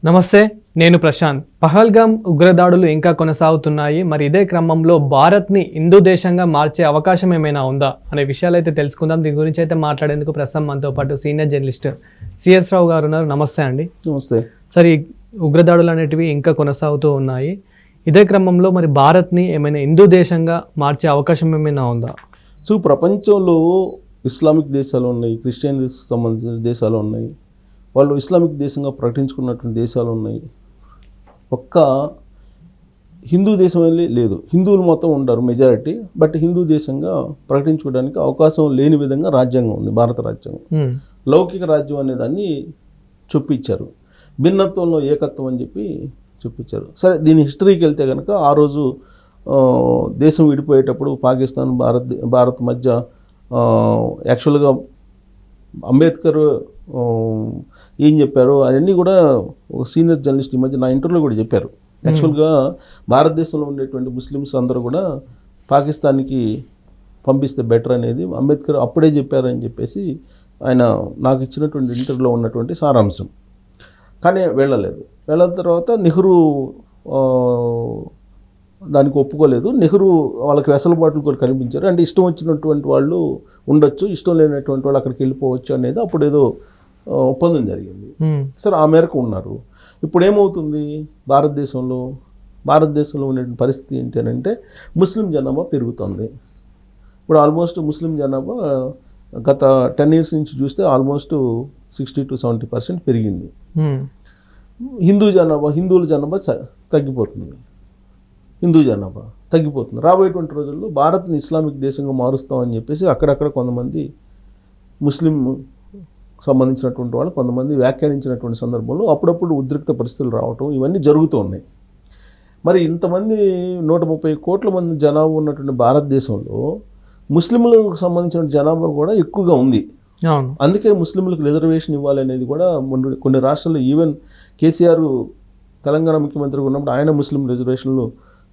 నమస్తే, నేను ప్రశాంత్. పహల్గామ్ ఉగ్రదాడులు ఇంకా కొనసాగుతున్నాయి. మరి ఇదే క్రమంలో భారత్ని హిందూ దేశంగా మార్చే అవకాశం ఏమైనా ఉందా అనే విషయాలు అయితే తెలుసుకుందాం. దీని గురించి అయితే మాట్లాడేందుకు ప్రస్తుతం మనతో పాటు సీనియర్ జర్నలిస్ట్ సిఎస్ రావు గారు ఉన్నారు. నమస్తే అండి. నమస్తే. సరే, ఈ ఉగ్రదాడులు అనేటివి ఇంకా కొనసాగుతూ ఉన్నాయి. ఇదే క్రమంలో మరి భారత్ని ఏమైనా హిందూ దేశంగా మార్చే అవకాశం ఏమైనా ఉందా? సో ప్రపంచంలో ఇస్లామిక్ దేశాలు ఉన్నాయి, క్రిస్టియన్కి సంబంధించిన దేశాలు ఉన్నాయి, వాళ్ళు ఇస్లామిక్ దేశంగా ప్రకటించుకున్నటువంటి దేశాలు ఉన్నాయి. ఒక్క హిందూ దేశం వెళ్ళి లేదు. హిందువులు మొత్తం ఉంటారు మెజారిటీ, బట్ హిందూ దేశంగా ప్రకటించుకోవడానికి అవకాశం లేని విధంగా రాజ్యాంగం ఉంది, భారత రాజ్యాంగం. లౌకిక రాజ్యం అనే దాన్ని చొప్పించారు. భిన్నత్వంలో ఏకత్వం అని చెప్పి చూపించారు. సరే, దీని హిస్టరీకి వెళ్తే కనుక ఆ రోజు దేశం విడిపోయేటప్పుడు పాకిస్తాన్ భారత్ మధ్య యాక్చువల్గా అంబేద్కర్ ఏం చెప్పారు అవన్నీ కూడా ఒక సీనియర్ జర్నలిస్ట్ ఈ మధ్య నా ఇంటర్వ్యూలో కూడా చెప్పారు. యాక్చువల్గా భారతదేశంలో ఉండేటువంటి ముస్లిమ్స్ అందరూ కూడా పాకిస్తాన్కి పంపిస్తే బెటర్ అనేది అంబేద్కర్ అప్పుడే చెప్పారని చెప్పేసి ఆయన నాకు ఇచ్చినటువంటి ఇంటర్వ్యూలో ఉన్నటువంటి సారాంశం. కానీ వెళ్ళలేదు. వెళ్ళిన తర్వాత నెహ్రూ దానికి ఒప్పుకోలేదు. నెహ్రూ వాళ్ళకి వెసలుబాట్లు కూడా కనిపించారు. అంటే ఇష్టం వచ్చినటువంటి వాళ్ళు ఉండొచ్చు, ఇష్టం లేనటువంటి వాళ్ళు అక్కడికి వెళ్ళిపోవచ్చు అనేది అప్పుడు ఏదో ఒప్పందం జరిగింది. సరే, ఆ మేరకు ఉన్నారు. ఇప్పుడు ఏమవుతుంది, భారతదేశంలో ఉండే పరిస్థితి ఏంటి అని అంటే ముస్లిం జనాభా పెరుగుతుంది. ఇప్పుడు ఆల్మోస్ట్ ముస్లిం జనాభా గత 10 years నుంచి చూస్తే ఆల్మోస్ట్ 60 to 70% పెరిగింది. హిందువుల జనాభా తగ్గిపోతుంది. రాబోయేటువంటి రోజుల్లో భారత్ని ఇస్లామిక్ దేశంగా మారుస్తామని చెప్పేసి అక్కడక్కడ కొంతమంది ముస్లిం సంబంధించినటువంటి వాళ్ళు కొంతమంది వ్యాఖ్యానించినటువంటి సందర్భంలో అప్పుడప్పుడు ఉద్రిక్త పరిస్థితులు రావటం ఇవన్నీ జరుగుతూ ఉన్నాయి. మరి ఇంతమంది 130 కోట్ల మంది జనాభా ఉన్నటువంటి భారతదేశంలో ముస్లింలకు సంబంధించిన జనాభా కూడా ఎక్కువగా ఉంది. అందుకే ముస్లింలకు రిజర్వేషన్ ఇవ్వాలనేది కూడా కొన్ని రాష్ట్రాల్లో ఈవెన్ కేసీఆర్ తెలంగాణ ముఖ్యమంత్రిగా ఉన్నప్పుడు ఆయన ముస్లిం రిజర్వేషన్లు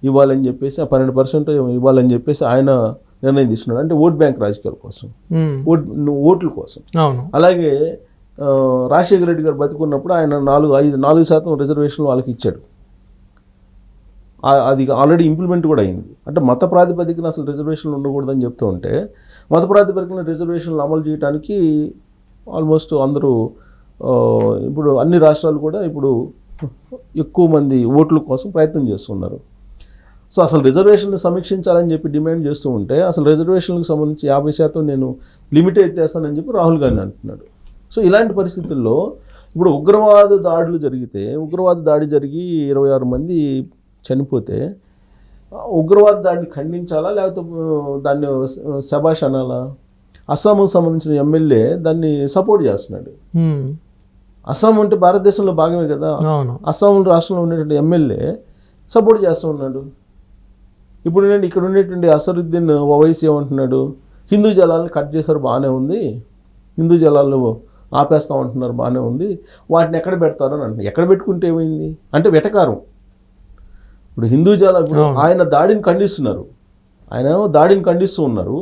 ఇవ్వాలని చెప్పేసి 12% ఇవ్వాలని చెప్పేసి ఆయన నిర్ణయం తీసుకున్నాడు. అంటే ఓట్ బ్యాంక్ రాజకీయాల కోసం, ఓట్ల కోసం. అలాగే రాజశేఖర రెడ్డి గారు బతికున్నప్పుడు ఆయన 4% రిజర్వేషన్లు వాళ్ళకి ఇచ్చాడు. అది ఆల్రెడీ ఇంప్లిమెంట్ కూడా అయింది. అంటే మత ప్రాతిపదికన అసలు రిజర్వేషన్లు ఉండకూడదని చెప్తూ ఉంటే మత ప్రాతిపదికన రిజర్వేషన్లు అమలు చేయడానికి ఆల్మోస్ట్ అందరూ ఇప్పుడు అన్ని రాష్ట్రాలు కూడా ఇప్పుడు ఎక్కువ మంది ఓట్ల కోసం ప్రయత్నం చేస్తున్నారు. సో అసలు రిజర్వేషన్లు సమీక్షించాలని చెప్పి డిమాండ్ చేస్తూ ఉంటే అసలు రిజర్వేషన్లకు సంబంధించి 50% నేను లిమిట్ ఎత్తేస్తానని చెప్పి రాహుల్ గాంధీ అంటున్నాడు. సో ఇలాంటి పరిస్థితుల్లో ఇప్పుడు ఉగ్రవాద దాడి జరిగి 26 మంది చనిపోతే ఉగ్రవాద దాడిని ఖండించాలా లేకపోతే దాన్ని శబాష్ అనాలా? అస్సాంకు సంబంధించిన ఎమ్మెల్యే దాన్ని సపోర్ట్ చేస్తున్నాడు. అస్సాం అంటే భారతదేశంలో భాగమే కదా. అస్సాం రాష్ట్రంలో ఉండేటువంటి ఎమ్మెల్యే సపోర్ట్ చేస్తూ ఉన్నాడు. ఇప్పుడు నేను ఇక్కడ ఉండేటువంటి అసరుద్దీన్ ఓవైసీ ఏమంటున్నాడు, హిందూ జలాలను కట్ చేశారు బాగానే ఉంది, హిందూ జలాలు ఆపేస్తామంటున్నారు బాగానే ఉంది, వాటిని ఎక్కడ పెడతారు అని అంటున్నారు. ఎక్కడ పెట్టుకుంటే ఏమైంది అంటే వెటకారం. ఇప్పుడు హిందూ జలాలు ఇప్పుడు ఆయన దాడిని ఖండిస్తూ ఉన్నారు.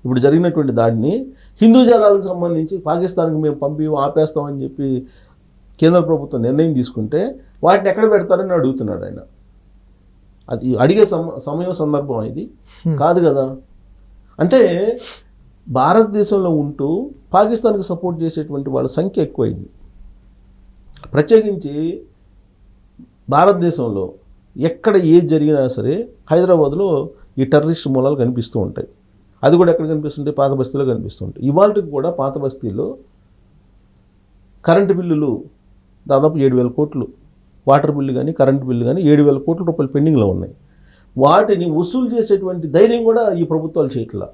ఇప్పుడు జరిగినటువంటి దాడిని హిందూ జలాలకు సంబంధించి పాకిస్తాన్కి మేము ఆపేస్తామని చెప్పి కేంద్ర ప్రభుత్వం నిర్ణయం తీసుకుంటే వాటిని ఎక్కడ పెడతారని అడుగుతున్నాడు ఆయన. అది అడిగే సందర్భం ఇది కాదు కదా. అంటే భారతదేశంలో ఉంటూ పాకిస్తాన్కి సపోర్ట్ చేసేటువంటి వాళ్ళ సంఖ్య ఎక్కువైంది. ప్రత్యేకించి భారతదేశంలో ఎక్కడ ఏది జరిగినా సరే హైదరాబాద్లో ఈ టెర్రరిస్ట్ మూలాలు కనిపిస్తూ ఉంటాయి. అది కూడా ఎక్కడ కనిపిస్తుంటాయి, పాత బస్తీలో కనిపిస్తుంటాయి. ఇవాళకి కూడా పాత బస్తీలో కరెంటు బిల్లులు దాదాపు 7,000 కోట్లు, వాటర్ బిల్లు కానీ కరెంటు బిల్లు కానీ 7,000 కోట్ల రూపాయలు పెండింగ్లో ఉన్నాయి. వాటిని వసూలు చేసేటువంటి ధైర్యం కూడా ఈ ప్రభుత్వాలు చేయట్లా.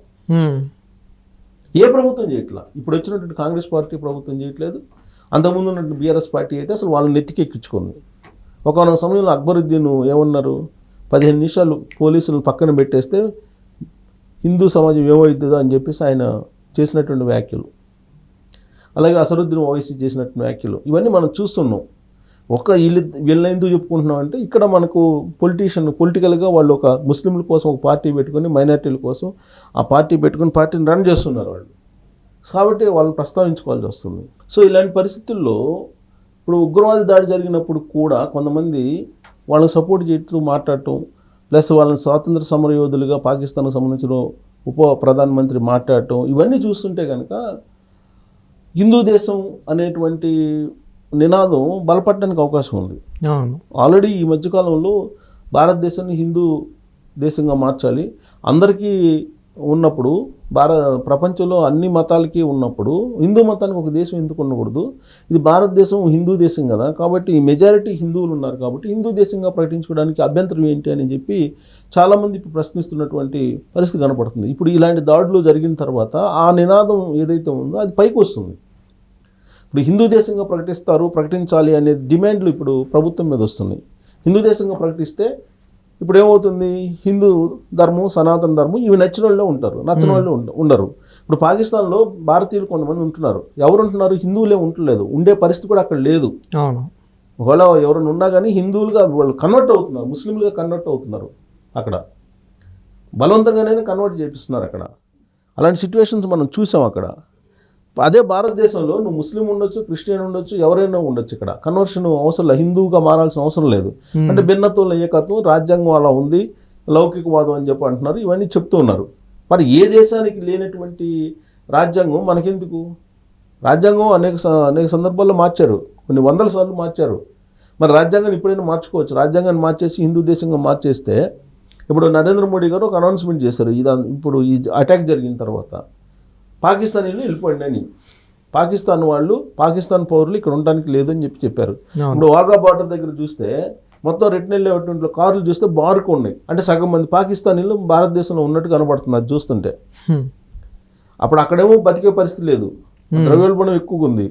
ఏ ప్రభుత్వం చేయట్లా. ఇప్పుడు వచ్చినటువంటి కాంగ్రెస్ పార్టీ ప్రభుత్వం చేయట్లేదు. అంతకుముందు ఉన్నటువంటి బీఆర్ఎస్ పార్టీ అయితే అసలు వాళ్ళని నెత్తికెక్కించుకుంది. ఒకనొక సమయంలో అక్బరుద్దీన్ ఏమన్నారు, 15 నిమిషాలు పోలీసులను పక్కన పెట్టేస్తే హిందూ సమాజం ఏమవుతుందో అని చెప్పేసి ఆయన చేసినటువంటి వ్యాఖ్యలు, అలాగే అసరుద్దీన్ ఓవైసీ చేసినటువంటి వ్యాఖ్యలు ఇవన్నీ మనం చూస్తున్నాం. వీళ్ళని ఎందుకు చెప్పుకుంటున్నాం అంటే ఇక్కడ మనకు పొలిటికల్గా వాళ్ళు ఒక ముస్లింల కోసం ఒక పార్టీ పెట్టుకొని మైనారిటీల కోసం ఆ పార్టీ పెట్టుకొని పార్టీని రన్ చేస్తున్నారు వాళ్ళు. కాబట్టి వాళ్ళని ప్రస్తావించుకోవాల్సి వస్తుంది. సో ఇలాంటి పరిస్థితుల్లో ఇప్పుడు ఉగ్రవాద దాడి జరిగినప్పుడు కూడా కొంతమంది వాళ్ళని సపోర్ట్ చేస్తూ మాట్లాడటం, ప్లస్ వాళ్ళని స్వాతంత్ర సమరయోధులుగా పాకిస్తాన్కు సంబంధించిన ప్రధానమంత్రి మాట్లాడటం, ఇవన్నీ చూస్తుంటే కనుక హిందూ దేశం అనేటువంటి నినాదం బలపడడానికి అవకాశం ఉంది. ఆల్రెడీ ఈ మధ్యకాలంలో భారతదేశాన్ని హిందూ దేశంగా మార్చాలి, అందరికీ ఉన్నప్పుడు ప్రపంచంలో అన్ని మతాలకి ఉన్నప్పుడు హిందూ మతానికి ఒక దేశం ఎందుకు ఉండకూడదు? ఇది భారతదేశం హిందూ దేశం కదా, కాబట్టి మెజారిటీ హిందువులు ఉన్నారు కాబట్టి హిందూ దేశంగా ప్రకటించుకోవడానికి అభ్యంతరం ఏంటి అని చెప్పి చాలామంది ఇప్పుడు ప్రశ్నిస్తున్నటువంటి పరిస్థితి కనపడుతుంది. ఇప్పుడు ఇలాంటి దాడులు జరిగిన తర్వాత ఆ నినాదం ఏదైతే ఉందో అది పైకి వస్తుంది. ఇప్పుడు హిందూ దేశంగా ప్రకటించాలి అనే డిమాండ్లు ఇప్పుడు ప్రభుత్వం మీద వస్తున్నాయి. హిందూ దేశంగా ప్రకటిస్తే ఇప్పుడు ఏమవుతుంది, హిందూ ధర్మం, సనాతన ధర్మం ఇవి నచ్చిన వాళ్ళు ఉంటారు, నచ్చిన వాళ్ళు ఉండరు. ఇప్పుడు పాకిస్తాన్లో భారతీయులు కొంతమంది ఉంటున్నారు, ఎవరు ఉంటున్నారు, హిందువులే ఉండలేదు, ఉండే పరిస్థితి కూడా అక్కడ లేదు. ఒకవేళ ఎవరైనా ఉన్నా కానీ హిందువులుగా వాళ్ళు కన్వర్ట్ అవుతున్నారు, ముస్లింలుగా కన్వర్ట్ అవుతున్నారు, అక్కడ బలవంతంగానే కన్వర్ట్ చేపిస్తున్నారు అక్కడ. అలాంటి సిచ్యువేషన్స్ మనం చూసాం అక్కడ. అదే భారతదేశంలో నువ్వు ముస్లిం ఉండొచ్చు, క్రిస్టియన్ ఉండొచ్చు, ఎవరైనా ఉండొచ్చు, ఇక్కడ కన్వర్షన్ అవసరం లేదు, హిందువుగా మారాల్సిన అవసరం లేదు. అంటే భిన్నత్వంలో ఏకత్వం, రాజ్యాంగం అలా ఉంది, లౌకికవాదం అని చెప్పి అంటున్నారు, ఇవన్నీ చెప్తూ ఉన్నారు. మరి ఏ దేశానికి లేనటువంటి రాజ్యాంగం మనకెందుకు? రాజ్యాంగం అనేక సందర్భాల్లో మార్చారు, కొన్ని వందల సార్లు మార్చారు. మరి రాజ్యాంగాన్ని ఇప్పుడైనా మార్చుకోవచ్చు. రాజ్యాంగాన్ని మార్చేసి హిందూ దేశంగా మార్చేస్తే, ఇప్పుడు నరేంద్ర మోడీ గారు ఒక అనౌన్స్మెంట్ చేశారు, ఇప్పుడు ఈ అటాక్ జరిగిన తర్వాత పాకిస్తానీలు వెళ్ళిపోయింది అని. పాకిస్తాన్ పౌరులు ఇక్కడ ఉండడానికి లేదని చెప్పారు. ఇప్పుడు వాఘా బార్డర్ దగ్గర చూస్తే మొత్తం రిటర్న్ కార్లు చూస్తే బారుకు ఉన్నాయి, అంటే సగం మంది పాకిస్తానీలు భారతదేశంలో ఉన్నట్టు కనబడుతుంది అది చూస్తుంటే. అప్పుడు అక్కడేమో బతికే పరిస్థితి లేదు, ద్రవ్యోల్బణం ఎక్కువగా ఉంది,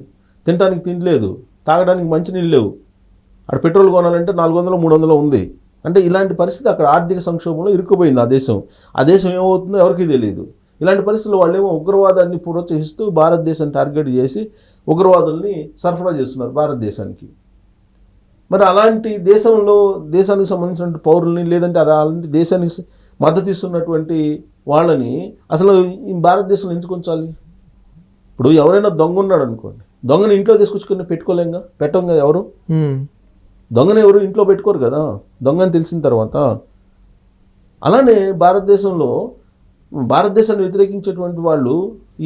తినడానికి తిండి లేదు, తాగడానికి మంచినీళ్ళు లేవు, అక్కడ పెట్రోల్ కొనాలంటే 400-300 ఉంది. అంటే ఇలాంటి పరిస్థితి అక్కడ ఆర్థిక సంక్షోభంలో ఇరుక్కుపోయింది ఆ దేశం ఏమవుతుందో ఎవరికీ తెలియదు. ఇలాంటి పరిస్థితుల్లో వాళ్ళేమో ఉగ్రవాదాన్ని ప్రోత్సహిస్తూ భారతదేశాన్ని టార్గెట్ చేసి ఉగ్రవాదుల్ని సరఫరా చేస్తున్నారు భారతదేశానికి. మరి అలాంటి దేశానికి సంబంధించిన పౌరుల్ని, లేదంటే అలాంటి దేశానికి మద్దతు ఇస్తున్నటువంటి వాళ్ళని అసలు ఈ భారతదేశంలో ఎంచుకొంచాలి? ఇప్పుడు ఎవరైనా దొంగ ఉన్నాడు అనుకోండి, దొంగని ఇంట్లో తీసుకొచ్చుకొని పెట్టంగా ఎవరు దొంగని ఎవరు ఇంట్లో పెట్టుకోరు కదా, దొంగని తెలిసిన తర్వాత. అలానే భారతదేశాన్ని వ్యతిరేకించేటువంటి వాళ్ళు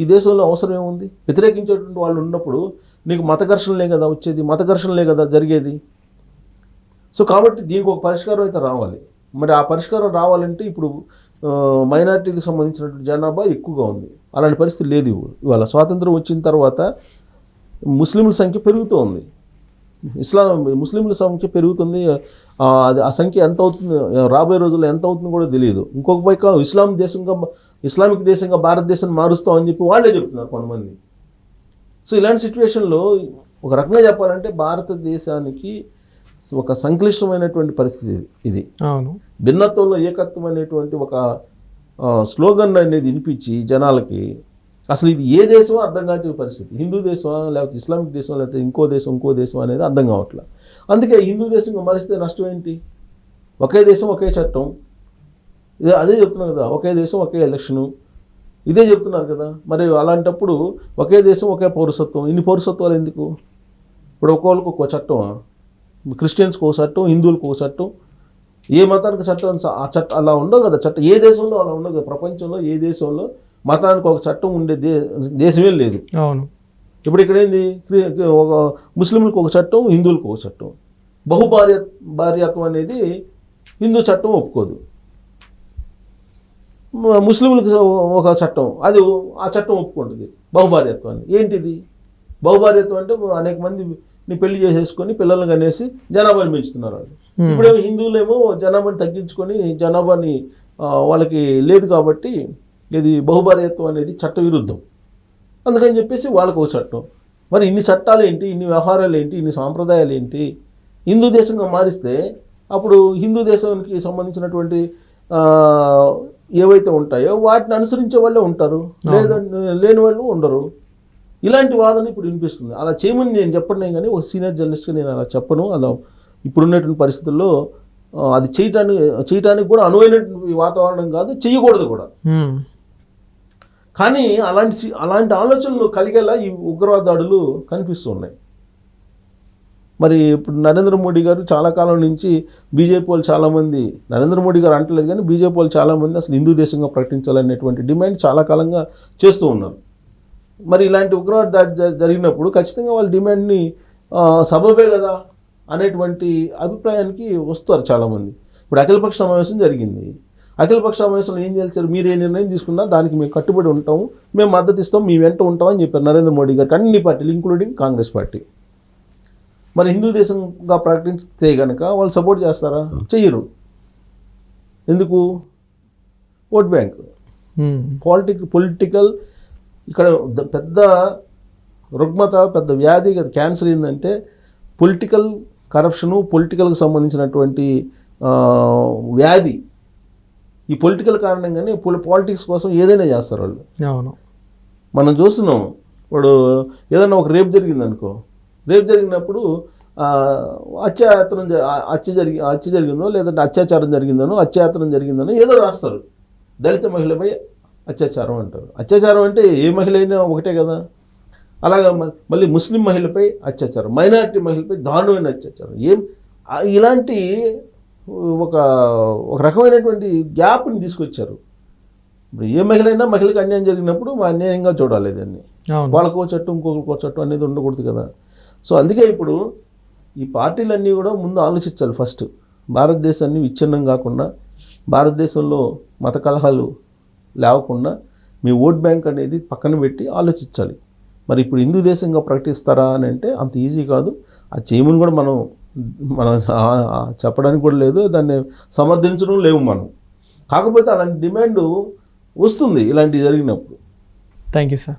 ఈ దేశంలో అవసరం ఏముంది? వ్యతిరేకించేటువంటి వాళ్ళు ఉన్నప్పుడు నీకు మత ఘర్షణలే కదా వచ్చేది, మత ఘర్షణలే కదా జరిగేది. సో కాబట్టి దీనికి ఒక పరిష్కారం అయితే రావాలి. మరి ఆ పరిష్కారం రావాలంటే ఇప్పుడు మైనారిటీలకు సంబంధించినటువంటి జనాభా ఎక్కువగా ఉంది, అలాంటి పరిస్థితి లేదు. ఇవాళ స్వాతంత్రం వచ్చిన తర్వాత ముస్లింల సంఖ్య పెరుగుతూ ఉంది, ముస్లింల సంఖ్య పెరుగుతుంది. ఆ సంఖ్య ఎంత అవుతుంది, రాబోయే రోజుల్లో ఎంత అవుతుందో కూడా తెలియదు. ఇంకొక పైక ఇస్లామిక్ దేశంగా భారతదేశాన్ని మారుస్తామని చెప్పి వాళ్ళే చెప్తున్నారు కొంతమంది. సో ఇలాంటి సిచ్యువేషన్లో ఒక రకంగా చెప్పాలంటే భారతదేశానికి ఒక సంక్లిష్టమైనటువంటి పరిస్థితి ఇది. భిన్నత్వంలో ఏకత్వం అనేటువంటి ఒక స్లోగన్ అనేది వినిపించి జనాలకి అసలు ఇది ఏ దేశమో అర్థం కాని పరిస్థితి. హిందూ దేశమా, లేకపోతే ఇస్లామిక్ దేశం, లేకపోతే ఇంకో దేశం అనేది అర్థం కావట్లేదు. అందుకే హిందూ దేశంగా మారిస్తే నష్టం ఏంటి? ఒకే దేశం ఒకే చట్టం, అదే చెప్తున్నారు కదా, ఒకే దేశం ఒకే ఎలక్షను, ఇదే చెప్తున్నారు కదా. మరి అలాంటప్పుడు ఒకే దేశం ఒకే పౌరసత్వం, ఇన్ని పౌరసత్వాలు ఎందుకు? ఇప్పుడు ఒక్కొక్కరికి ఒక్కో చట్టం, క్రిస్టియన్స్కి ఒక చట్టం, హిందువులకు ఒక చట్టం, ఏ మతానికి చట్టం అలా ఉండవు కదా. చట్టం ఏ దేశంలో అలా ఉండదు కదా. ప్రపంచంలో ఏ దేశంలో మతానికి ఒక చట్టం ఉండే దేశమే లేదు. అవును. ఇప్పుడు ఇక్కడ ఏంది, ఒక ముస్లింలకు ఒక చట్టం, హిందువులకు ఒక చట్టం. భార్యత్వం అనేది హిందూ చట్టం ఒప్పుకోదు, ముస్లింలకు ఒక చట్టం, అది ఆ చట్టం ఒప్పుకుంటుంది బహుభార్యత్వాన్ని. ఏంటిది బహుభార్యత్వం అంటే? అనేక మందిని పెళ్లి చేసేసుకొని పిల్లల్ని కనేసి జనాభాని పెంచుతున్నారు వాళ్ళు. ఇప్పుడేమో హిందువులేమో జనాభాని తగ్గించుకొని జనాభాని వాళ్ళకి లేదు కాబట్టి ఇది బహుభార్యత్వం అనేది చట్ట విరుద్ధం. అందుకని చెప్పేసి వాళ్ళకు ఒక చట్టం. మరి ఇన్ని చట్టాలు ఏంటి, ఇన్ని వ్యవహారాలు ఏంటి, ఇన్ని సాంప్రదాయాలు ఏంటి? హిందూ దేశంగా మారిస్తే అప్పుడు హిందూ దేశానికి సంబంధించినటువంటి ఏవైతే ఉంటాయో వాటిని అనుసరించే వాళ్ళే ఉంటారు, లేని వాళ్ళు ఉండరు. ఇలాంటి వాదన ఇప్పుడు వినిపిస్తుంది. అలా చేయమని నేను చెప్పను కానీ, ఒక సీనియర్ జర్నలిస్ట్గా నేను అలా చెప్పను. అలా ఇప్పుడున్నటువంటి పరిస్థితుల్లో అది చేయటానికి కూడా అనువైనటువంటి వాతావరణం కాదు, చేయకూడదు కూడా. కానీ అలాంటి ఆలోచనలు కలిగేలా ఈ ఉగ్రవాద దాడులు కనిపిస్తున్నాయి. మరి ఇప్పుడు నరేంద్ర మోడీ గారు చాలా కాలం నుంచి బీజేపీ వాళ్ళు చాలామంది, నరేంద్ర మోడీ గారు అంటలేదు కానీ బీజేపీ వాళ్ళు చాలామంది అసలు హిందూ దేశంగా ప్రకటించాలనేటువంటి డిమాండ్ చాలా కాలంగా చేస్తూ ఉన్నారు. మరి ఇలాంటి ఉగ్రవాద దాడి జరిగినప్పుడు ఖచ్చితంగా వాళ్ళ డిమాండ్ని సబబే కదా అనేటువంటి అభిప్రాయానికి వస్తారు చాలామంది. ఇప్పుడు అఖిలపక్ష సమావేశం జరిగింది. అఖిలపక్ష సమావేశంలో ఏం చేశారు, మీరు ఏ నిర్ణయం తీసుకున్నా దానికి మేము కట్టుబడి ఉంటాము, మేము మద్దతు ఇస్తాం, మీ వెంట ఉంటామని చెప్పారు నరేంద్ర మోడీ గారికి అన్ని పార్టీలు ఇంక్లూడింగ్ కాంగ్రెస్ పార్టీ. మరి హిందూ దేశంగా ప్రకటిస్తే కనుక వాళ్ళు సపోర్ట్ చేస్తారా? చెయ్యరు. ఎందుకు? Vote bank, political. ఇక్కడ పెద్ద రుగ్మత, పెద్ద వ్యాధి కదా క్యాన్సర్ ఏంటంటే పొలిటికల్ కరప్షను, పొలిటికల్కి సంబంధించినటువంటి వ్యాధి. ఈ పొలిటికల్ కారణంగానే పాలిటిక్స్ కోసం ఏదైనా చేస్తారు వాళ్ళు. అవును, మనం చూస్తున్నాం. ఇప్పుడు ఏదైనా ఒక రేప్ జరిగిందనుకో, రేప్ జరిగినప్పుడు హత్య జరిగిందో లేదంటే అత్యాచారం జరిగిందనో అత్యాచారం జరిగిందనో ఏదో రాస్తారు. దళిత మహిళపై అత్యాచారం అంటారు. అత్యాచారం అంటే ఏ మహిళ అయినా ఒకటే కదా. అలాగా మళ్ళీ ముస్లిం మహిళపై అత్యాచారం, మైనారిటీ మహిళపై దారుణమైన అత్యాచారం. ఇలాంటి ఒక రకమైనటువంటి గ్యాప్ని తీసుకొచ్చారు. ఇప్పుడు ఏ మహిళ అయినా మహిళకి అన్యాయం జరిగినప్పుడు అన్యాయంగా చూడాలి దాన్ని. వాళ్ళకో చట్టం ఇంకొకరికో చట్టం అనేది ఉండకూడదు కదా. సో అందుకే ఇప్పుడు ఈ పార్టీలన్నీ కూడా ముందు ఆలోచించాలి. ఫస్ట్ భారతదేశాన్ని విచ్ఛిన్నం కాకుండా, భారతదేశంలో మత కలహాలు లేవకుండా మీ ఓట్ బ్యాంక్ అనేది పక్కన పెట్టి ఆలోచించాలి. మరి ఇప్పుడు హిందూ దేశంగా ప్రకటిస్తారా అని అంటే అంత ఈజీ కాదు. అది చేయమని కూడా మనం చెప్పడానికి కూడా లేదు, దాన్ని సమర్థించడం లేవు మనం. కాకపోతే అలాంటి డిమాండ్ వస్తుంది ఇలాంటివి జరిగినప్పుడు. Thank you sir.